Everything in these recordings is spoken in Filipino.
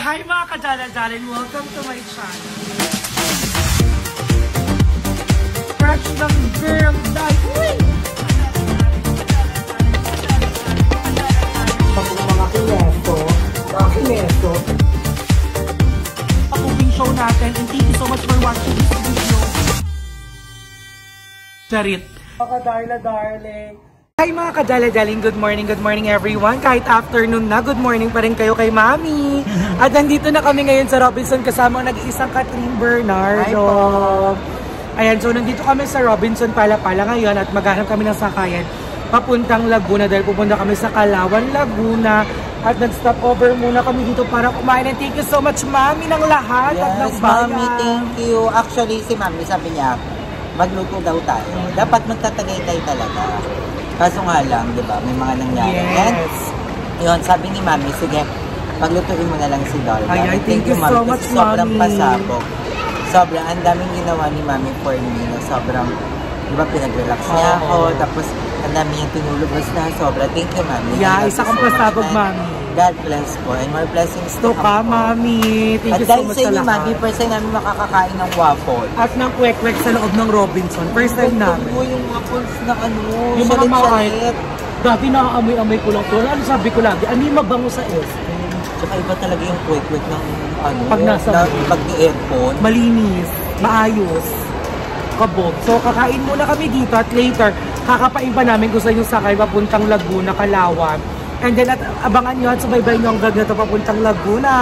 Hi mga kadala-dalan! Welcome to my channel. Fresh ng girl night! Mga kineto. Pag-ubing show natin and thank you so much for watching this video. Charit. Mga kadarla-darling. Hi mga kadala-daling, good morning everyone. Kahit afternoon na, good morning pa rin kayo kay Mami. At nandito na kami ngayon sa Robinson kasama ang nag-iisang Catherine Bernardo. Ayan, so nandito kami sa Robinson Pala-Pala ngayon at maghanap kami ng sakayan papuntang Laguna dahil pupunta kami sa Calauan, Laguna. At nag-stop over muna kami dito para kumain. And thank you so much Mami ng lahat. Yes, at ng bayan. Mami, thank you. Actually, si Mami sabi niya, magluto daw tayo. Dapat magtatagay-tay talaga. Kaso nga lang, di ba, may mga nangyari. Yes. Yun, sabi ni Mami, sige, paglutuin mo na lang si Lord. Ay, thank you so much, sobrang Mami. pasabog. Sobrang, ang daming ginawa ni Mami for me. Na sobrang, di ba, pinag-relax niya ako. Tapos, ang dami yung tinulubos na. Sobra, thank you, Mami. Yeah, isa kang pasabog, Mami. God bless po. And more blessings to ka, Mami. Thank you so much sa lahat. Mami, first time namin makakakain ng waffle. At ng kwek-kwek sa loob ng Robinson. First time namin. Yung waffles na ano, yung mga salit-salit. Dati nakaamoy-amoy ko lang to. Ano sabi ko lagi? Ano yung mabango sa SM? Tsaka iba talaga yung kwek-kwek ng ano, pag nasa pag-aircon. Malinis, maayos, kabog. So kakain muna kami dito at later, kakapain pa namin kung saan yung sakay papuntang Laguna, Calauan. And then at abangan nyo at subaybay nyo ang vlog na ito papuntang Laguna.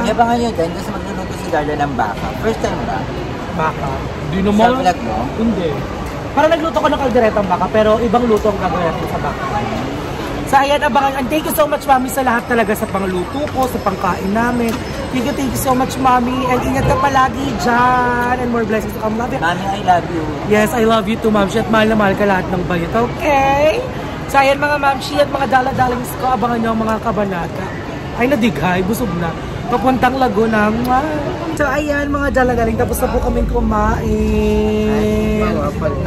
Pag-abangan nyo dyan, kasi magluluto si Darla ng baka. First time ba? Baka? Di naman. Sa vlog mo? Hindi. Parang nagluto ko ng kalderetang baka, pero ibang luto ang gagawin ko sa baka. So ayan, abangan. And thank you so much Mami sa lahat talaga sa pangluto ko, sa pangkain namin. Thank you so much Mami. And ingat ka palagi dyan. And more blessings to come. Love you. Mami, I love you. Yes, I love you too, Ma'am. At mahal na mahal ka lahat ng bayot. Okay? So ayan mga Mamshi at mga dala-dalings ko, abangan nyo ang mga kabanata. Ay nadighay, busog na. Papuntang Laguna. So ayan mga dala-daling, tapos na po kami kumain.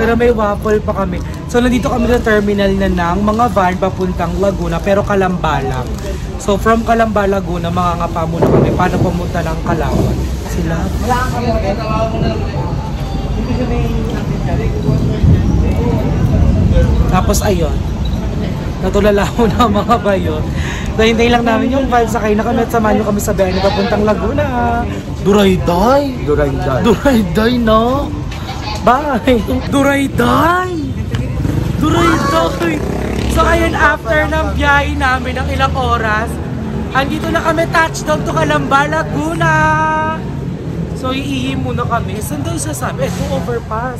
Pero may waffle pa kami. So nandito kami sa terminal na ng mga van papuntang Laguna, pero Calamba lang. So from Calamba, Laguna, mangangapa muna kami paano pumunta ng Calauan. Sila. Tapos ayun. Natulala ko na mga bayon. Hintay lang namin yung vibe. Sakay na kami at samahan nyo kami sa bayan papuntang Laguna. Durayday! Durayday na! Bye! Durayday! So ayun, after ng biyahe namin ng ilang oras, andito na kami touchdown to Calamba, Laguna! So iihi muna kami. Saan daw sasabi? Ito overpass.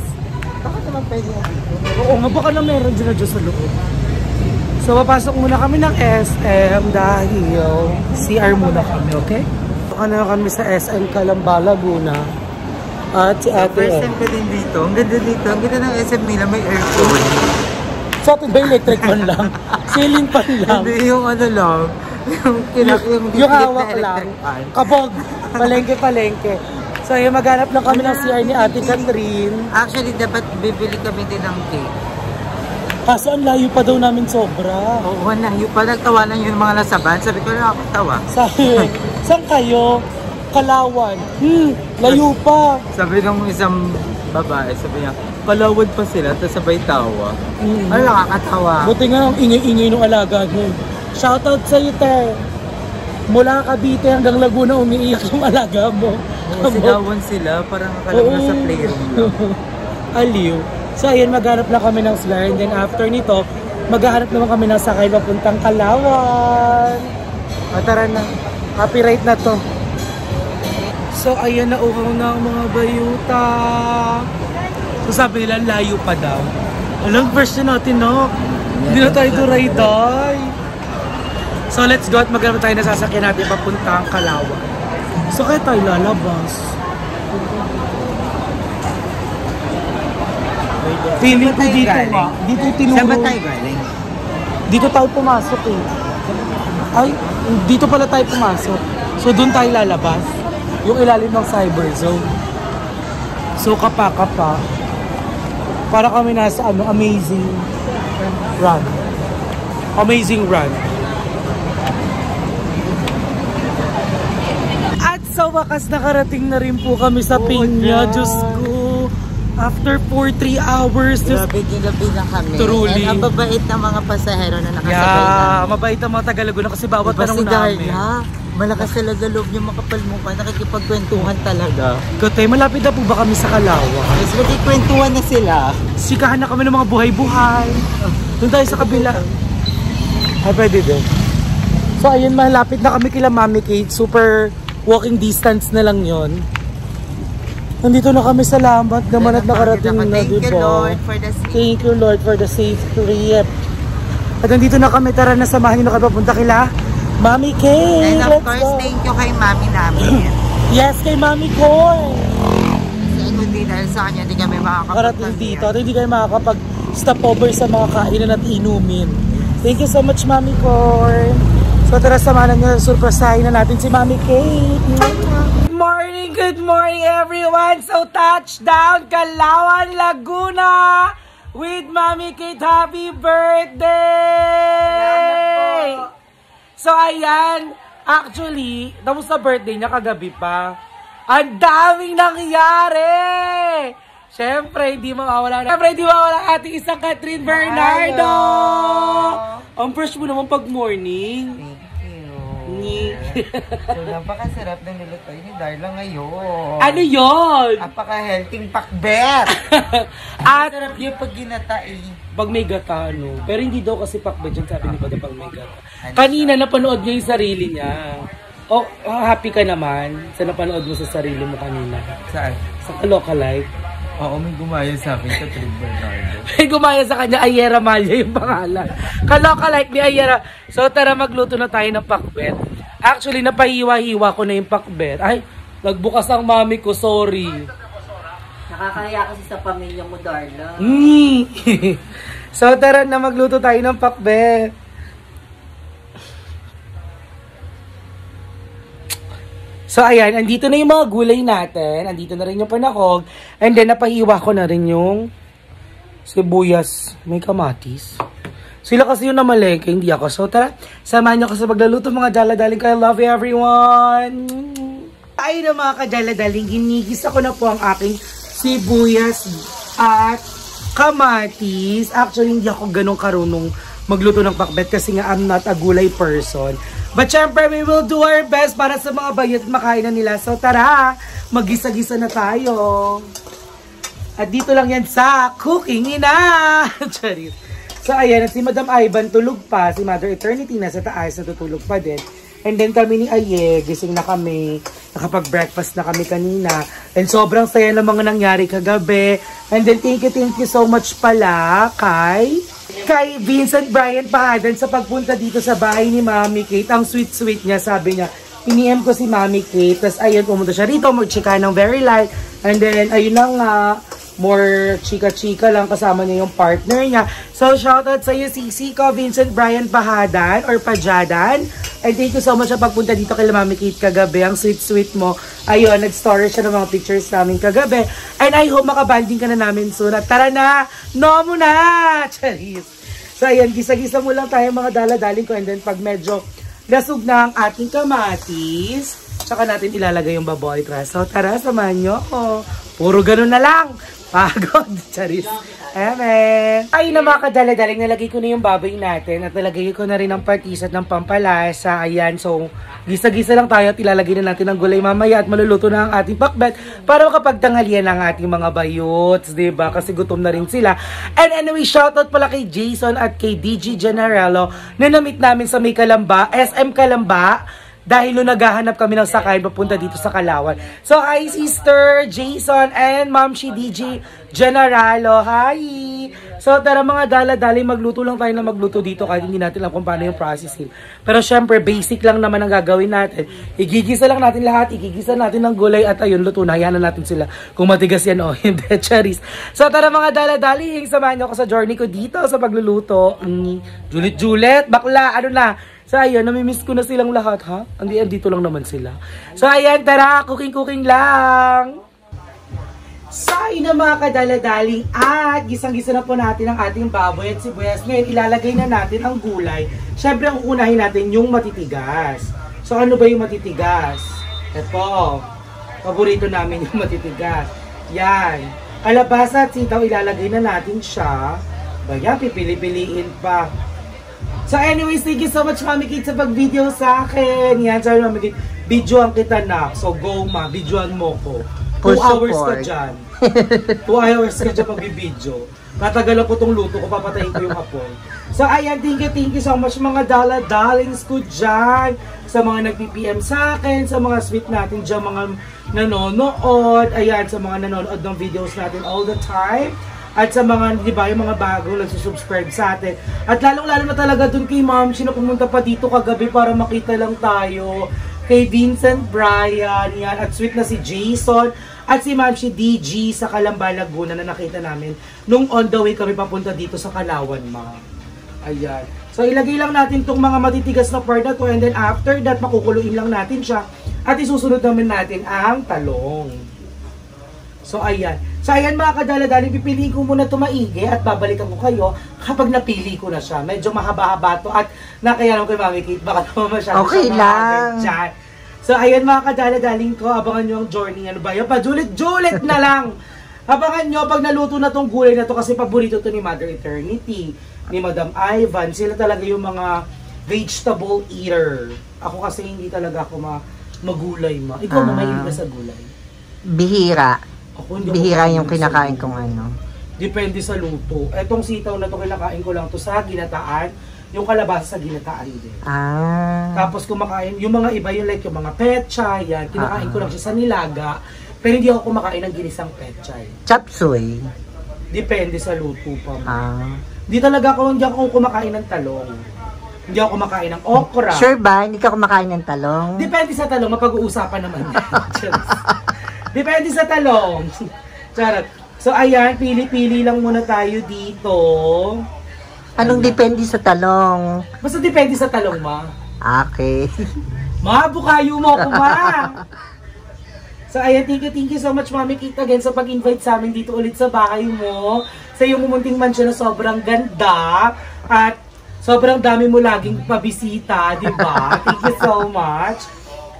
Bakit naman pwede yung dito? Oo nga, baka na meron dyan sa loob. So, papasok muna kami ng SM dahil CR muna kami, okay? Baka na kami sa SM Calamba, Laguna. At si Ate First time ko din dito. Ang ganda dito. Ang ganda ng SM nila. May aircon. Sa atin ba electric fan lang? Ceiling fan lang? Hindi, yung ano lang. Yung hawak lang. Kabog. Palengke. So, yung maghanap lang kami ng CR ni Ate Catherine. Actually, dapat bibili kami din ng cake. Kaso ang layo pa daw namin sobra. Oo, layo pa. Nagtawanan yung mga nasa van. Sabi ko, nakakatawa. Sabi, saan kayo? Calauan. Layo pa. Sabi ng isang babae, sabi niya, Calauan pa sila, tapos sabay tawa. Ano, nakakatawa. Buti nga ang ingay-ingay ng alaga niyo. Shoutout sa'yo, te. Mula Cavite hanggang Laguna, umiiyak yung alaga mo. Oo, sigawan sila, parang akala na sa playroom lang. Aliw. So ayun, maghanap lang kami ng slur and then after nito, maghanap naman kami ng sakay papuntang Calauan. O tara na, copyright na to. So ayun, nauhaw na ang mga bayuta. So sabi nila, layo pa daw. Alam, version natin no? Hindi na tayo duray-day. So let's go at maghanap tayo na sasakyan natin papuntang Calauan. So kaya tayo lalabas. Feeling ko dito ba? Dito tinuro. Saan ba tayo galing? Dito tayo pumasok eh. Ay, dito pala tayo pumasok. So doon tayo lalabas. Yung ilalim ng cyber zone. So kapa. Para kami nasa amazing run. Amazing run. sa wakas nakarating na rin po kami sa Piña. Diyos ko. After 3 hours. Grabe, ginabi na kami. Truly. And ang babait ng mga pasahero na nakasabay namin. Mabait ang mga Tagalaguna kasi bawat tanong si namin. Darla, malakas talaga loob niya makapalmukan. Nakikipagkwentuhan talaga. Kutay, malapit na po ba kami sa Kalawan? Yes, magkikwentuhan na sila. Sikahan na kami ng mga buhay-buhay. Doon tayo sa kabila. Ay, pwede din. So, ayun, malapit na kami kila Mami Kate. Super walking distance na lang yon. Nandito na kami sa Lambat naman at nakarating na, Thank you, diba? Lord, for the safe. Thank you, Lord, for the safe trip. At nandito na kami. Tara na, samahan nyo na kayo papunta kila Mami Kate. And of course, thank you kay Mami namin. Yes, kay Mami Koy. Kasi kundi dahil sa kanya, hindi kami makakapunta. Karating dito at hindi kayo makakapag-stop over sa mga kainan at inumin. Thank you so much, Mami Koy. So tara, samahan nyo, surpresahin na natin si Mami Kate. Good morning everyone! So touchdown, Kalawan, Laguna with Mami Kate. Happy birthday! So ayan, actually, tapos sa birthday niya kagabi pa. Ang daming nangyari! Siyempre, hindi mawawala ating isang Catherine Bernardo! Ang fresh mo naman pag morning. So, napakasarap ng nilutoy ni Darla ngayon. Ano yun? Napaka-healthy pakbet. At sarap yung pag ginatay. Pag may gata, ano. Pero hindi daw kasi pakbet yun, sabi ni Pada pag may gata. Kanina napanood niya yung sarili niya. Oh, happy ka naman sa napanood mo sa sarili mo kanina. Saan? Sa Kalokalike. Oo, may gumaya sa akin sa Catherine Bernardo. May gumaya sa kanya, Ayera Malia yung pangalan. Kalokalike ni Ayera. So tara, magluto na tayo ng pakbet. Actually, napahiwa-hiwa ko na yung pakbet. Ay, nagbukas ang mami ko, sorry. Nakakaya kasi sa pamilya mo, Darla. So tara na, magluto tayo ng pakbet. So ayan, andito na yung mga gulay natin. Andito na rin yung panakog. And then napahiwa ko na rin yung sibuyas. May kamatis. Sila kasi yung namalengke, hindi ako. So tara, samahan nyo ako sa pagluluto mga dala-daling ko. I love you everyone! Ay na mga kadala-daling, ginigisa ko na po ang aking sibuyas at kamatis. Actually, hindi ako ganun karunong magluto ng pakbet kasi nga I'm not a gulay person. But syempre, we will do our best para sa mga bayot makain na nila. So tara, magisa-gisa na tayo. At dito lang yan sa Cooking Ina! Charis. So ayan, at si Madam Ivan tulog pa. Si Mother Eternity nasa taas, natutulog pa din. And then kami ni Aye, gising na kami. Nakapag-breakfast na kami kanina. And sobrang saya ng mga nangyari kagabi. And then thank you so much pala kay Vincent Brian Pahadan sa pagpunta dito sa bahay ni Mami Kate. Ang sweet-sweet niya, sabi niya. Piniem ko si Mami Kate. Tapos ayun, pumunta siya rito, mag-chika ng very light. And then ayun na nga, more chika-chika lang kasama niya yung partner niya. So, shoutout sa iyo, Sisi ko, Vincent Brian Pahadan or Pajadan. And thank you so much sa pagpunta dito kay Mami Kate kagabi. Ang sweet-sweet mo. Ayun, nag-story siya ng mga pictures namin kagabi. And I hope makabanding ka na namin soon. At tara na! No mo na! Charis! So, ayan, gisa-gisa mo lang tayo mga dala-daling ko. And then, pag medyo lasog na ang ating kamatis, tsaka natin ilalagay yung baboy rice. So, tara, samahan nyo ako. Puro ganun na lang. Pagod, Charis. Amen. Ay na mga kadala-daling, nalagay ko na yung baboy natin at nalagay ko na rin ang patis at ng pampalasa. Ayan, so gisa-gisa lang tayo at ilalagay na natin ang gulay mamaya at maluluto na ang ating pakbet para makapagtanghalian ang ating mga bayots, diba? Kasi gutom na rin sila. And anyway, shoutout pala kay Jason at kay DG Generalo na na-meet namin sa May Kalamba, SM Kalamba. Dahil nung naghahanap kami ng sakayan papunta dito sa Kalawan. So, hi Sister Jason and Ma'am si DJ Generalo. Hi! So, tara mga dala-dali, magluto lang tayo na magluto dito kahit hindi natin alam kung paano yung processing. Pero syempre, basic lang naman ang gagawin natin. Igigisa lang natin lahat, igigisa natin ng gulay at ayun, luto na. Hayaan na natin sila kung matigas yan o hindi, Charis. So, tara mga dala-dali, samahan niyo ako sa journey ko dito sa pagluluto. Juliet, bakla, ano na? So, ayan, namimiss ko na silang lahat, ha? Andito lang naman sila. So, ayan, tara, cooking lang. So, ayun na mga kadala-daling at gisang-gisa na po natin ang ating baboy at sibuyas. Ngayon, ilalagay na natin ang gulay. Siyempre, ang unahin natin yung matitigas. So, ano ba yung matitigas? Ito. Paborito namin yung matitigas. Yan. Kalabasa at sitaw, ilalagay na natin siya. Bayan, pipili-piliin pa. So anyways, thank you so much, Mami Kate, sa pag-video sa akin. Yan, sabi Mami Kate, videoan kita na. So go, ma, videoan mo ko. 2 hours ka dyan. 2 hours ka dyan pag-video. Natagalan ko tong luto ko, papatayin ko yung apoy. So ayan, thank you so much mga darlings ko dyan. Sa mga nag-PPM sa akin, sa mga sweet natin dyan, mga nanonood. Ayan, sa mga nanonood ng videos natin all the time. At sa mga, di ba, yung mga bagong nagsusubscribe sa atin. At lalong-lalo na talaga dun kay Ma'am, sino pumunta pa dito kagabi para makita lang tayo. Kay Vincent Brian, yan. At sweet na si Jason. At si Ma'am si DG sa Calamba, Laguna na nakita namin nung on the way kami papunta dito sa Kalawan, Ma'am. Ayan. So, ilagay lang natin tong mga matitigas na part na to. And then after that, makukuluin lang natin siya. At isusunod naman natin ang talong. So, ayan. So, ayan mga kadala-dali, pipiliin ko muna ito maigi at babalikan ko kayo kapag napili ko na siya. Medyo mahaba-haba to at nakayanan ko kay Mami Kate. Baka naman masyado okay siya lang. Dyan. So, ayan mga kadala-daling ko. Abangan nyo ang journey. Ano ba yun? Pajulit-julit na lang. Abangan nyo pag naluto na tong gulay na to kasi paborito to ni Mother Eternity, ni Madam Ivan. Sila talaga yung mga vegetable eater. Ako kasi hindi talaga ako magulay, ma. Ikaw mahilig ka sa gulay? Bihira. Bihira yung kinakain kong ano. Depende sa luto. Etong sitaw na to kinakain ko lang to sa ginataan. Yung kalabasa sa ginataan din. Tapos kumakain, yung mga iba yung like yung mga pechay, yan. Kinakain ko lang siya sa nilaga. Pero hindi ako kumakain ng ginisang pechay. Chop suey. Depende sa luto pa mo. Hindi talaga ako, hindi ako kumakain ng talong. Hindi ako kumakain ng okra. Sure ba? Hindi ka kumakain ng talong? Depende sa talong, mapag-uusapan naman yan. Depende sa talong. Charot. So, ayan, pili-pili lang muna tayo dito. Anong depende sa talong? Basta depende sa talong, ma. Okay. Ma, bukayo mo ako, ma. So, ayan, thank you so much, Mami Kate, again sa pag-invite sa amin dito ulit sa bahay mo. Sa iyong mumunting mansyon na sobrang ganda. At sobrang dami mo laging pabisita, di ba? Thank you so much.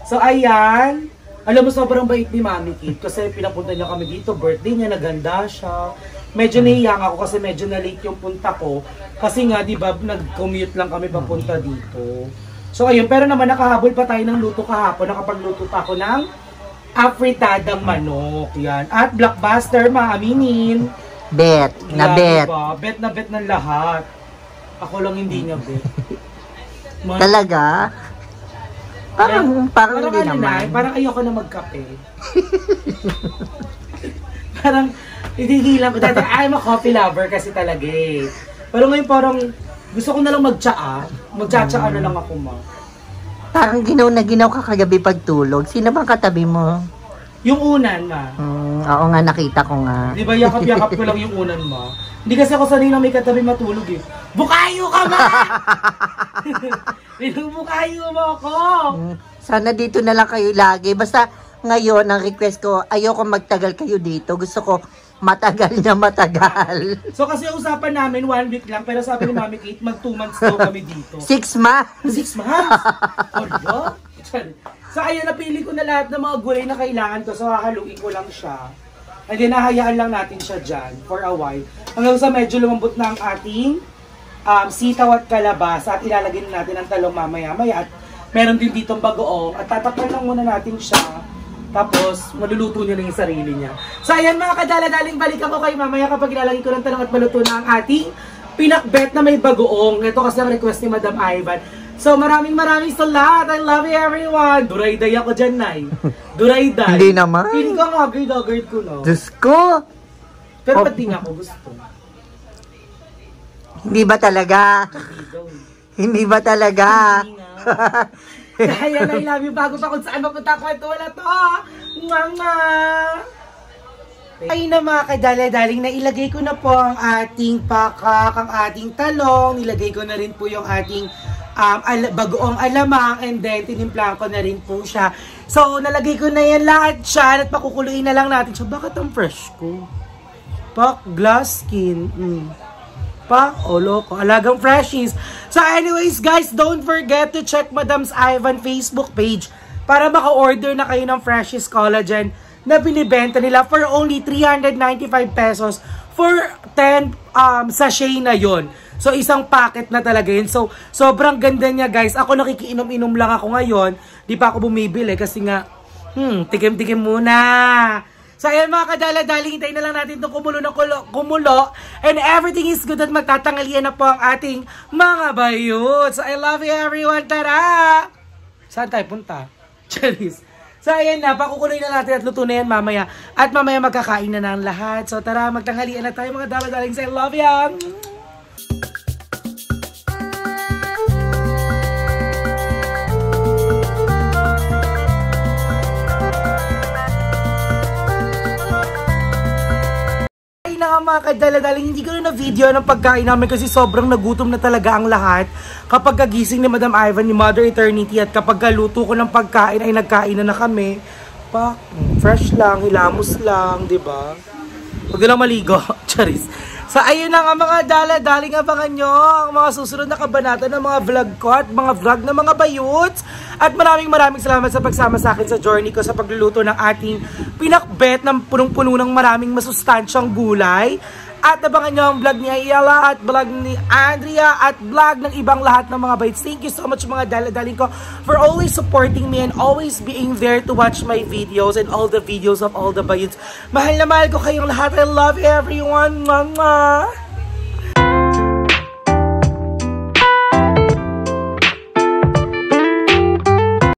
So, ayan. Alam mo, sobrang bait ni Mami Kate kasi pinapunta niya kami dito, birthday niya, naganda siya. Medyo nahihiyang ako kasi medyo na-late yung punta ko. Kasi nga, di ba, nag-commute lang kami papunta dito. So, ayun, pero naman nakahabol pa tayo ng luto kahapon. Nakapagluto pa ako ng afritadang manok. Yan. At blockbuster, maaminin. Bet. Na bet. Diba? Bet na bet ng lahat. Ako lang hindi niya bet. Talaga? Parang hindi ano naman. Parang ayoko na magkape. Parang, hinihilang ko. Dati, I'm a coffee lover kasi talaga eh. Pero ngayon parang, gusto ko na lang mag-tsaa. Mag-tsaa na lang ako, ma. Parang ginaw na ginaw ka kagabi pagtulog. Sino bang katabi mo? Yung unan, ma. Oo nga, nakita ko nga. Di ba, yakap-yakap ko lang yung unan, ma. Hindi kasi ako sanay na may katabi matulog eh. Bukayo ka, ma! Bukayo mo ako! Sana dito na lang kayo lagi. Basta ngayon, ang request ko, ayoko magtagal kayo dito. Gusto ko matagal na matagal. So kasi usapan namin 1 week lang, pero sabi ni Mami Kate, mag 2 months daw kami dito. 6 months? 6 months? Odo? So ayun, napili ko na lahat ng mga gulay na kailangan ko. So hahaluin ko lang siya. And then nahayaan lang natin siya dyan for a while. Hanggang sa medyo lumambot na ang ating sitaw at kalabasa. At ilalagay na natin ang talong mamaya-maya. At meron din ditong bagoong. At tatakpan lang muna natin siya. Tapos, maluluto niya na yung sarili niya. So ayan mga kadala-daling, balikan ko kayo mamaya kapag ilalagay ko ng talong at maluto na ang ating pinakbet na may bagoong. Ito kasi ang request ni Madam Ivan. So maraming salamat. I love you everyone. Durayday ako dyan, Nay. Durayday. Hindi naman. Pili ko nga, agad ko, no? Diyos ko. Pero ba't di nga ako gusto? Hindi ba talaga? Hindi ba talaga? Hindi nga. Kaya na, I love you. Bago pa kung saan mapunta ko, ito wala to. Mama! Ay na mga kadala-daling, nailagay ko na po ang ating pakak, ang ating talong. Nilagay ko na rin po yung ating bagoong alamang, and then tinimplaan ko na rin po siya. So, nalagay ko na yan lahat siya at pakukuluin na lang natin siya. Bakit ang fresh ko? Pak, glass skin. Loko. Alagang freshies. So anyways guys, don't forget to check Madam's Ivan Facebook page. para maka-order na kayo ng Freshest Collagen na binibenta nila for only 395 pesos for 10 sachet na yon. So, isang packet na talaga yun. So, sobrang ganda niya, guys. Ako nakikiinom-inom lang ako ngayon. Di pa ako bumibili kasi nga, tikim-tikim muna. So, ayan mga kadala-dali, hintayin na lang natin itong kumulo. And everything is good at magtatangalian na po ang ating mga bayot. So, I love you everyone. Tara! Saan tayo punta? Charis. So, ayan na. Pakukuloy na natin at luto na yan mamaya. At mamaya magkakain na ng lahat. So, tara, magtanghalian na tayo mga dala-daling. I love you! Na mga kadala-daling, hindi ko na video ng pagkain namin kasi sobrang nagutom na talaga ang lahat. Kapag kagising ni Madam Ivan, ni Mother Eternity, at kapag kaluto ko ng pagkain ay nagkain na kami. Fresh lang, hilamos lang, di ba? Huwag lang maligo. Charis. So, ayun na nga mga dala-daling, abangan nyo ang mga susunod na kabanata ng mga vlog ko at mga vlog ng mga bayuts. At maraming salamat sa pagsama sa akin sa journey ko sa pagluluto ng ating pinakbet ng punong-puno ng maraming masustansyang gulay. At abangan nyo ang vlog ni Ayala at vlog ni Andrea at vlog ng ibang lahat ng mga bayuts. Thank you so much mga dala-daling ko for always supporting me and always being there to watch my videos and all the videos of all the bayuts. Mahal na mahal ko kayong lahat. I love everyone. Mama.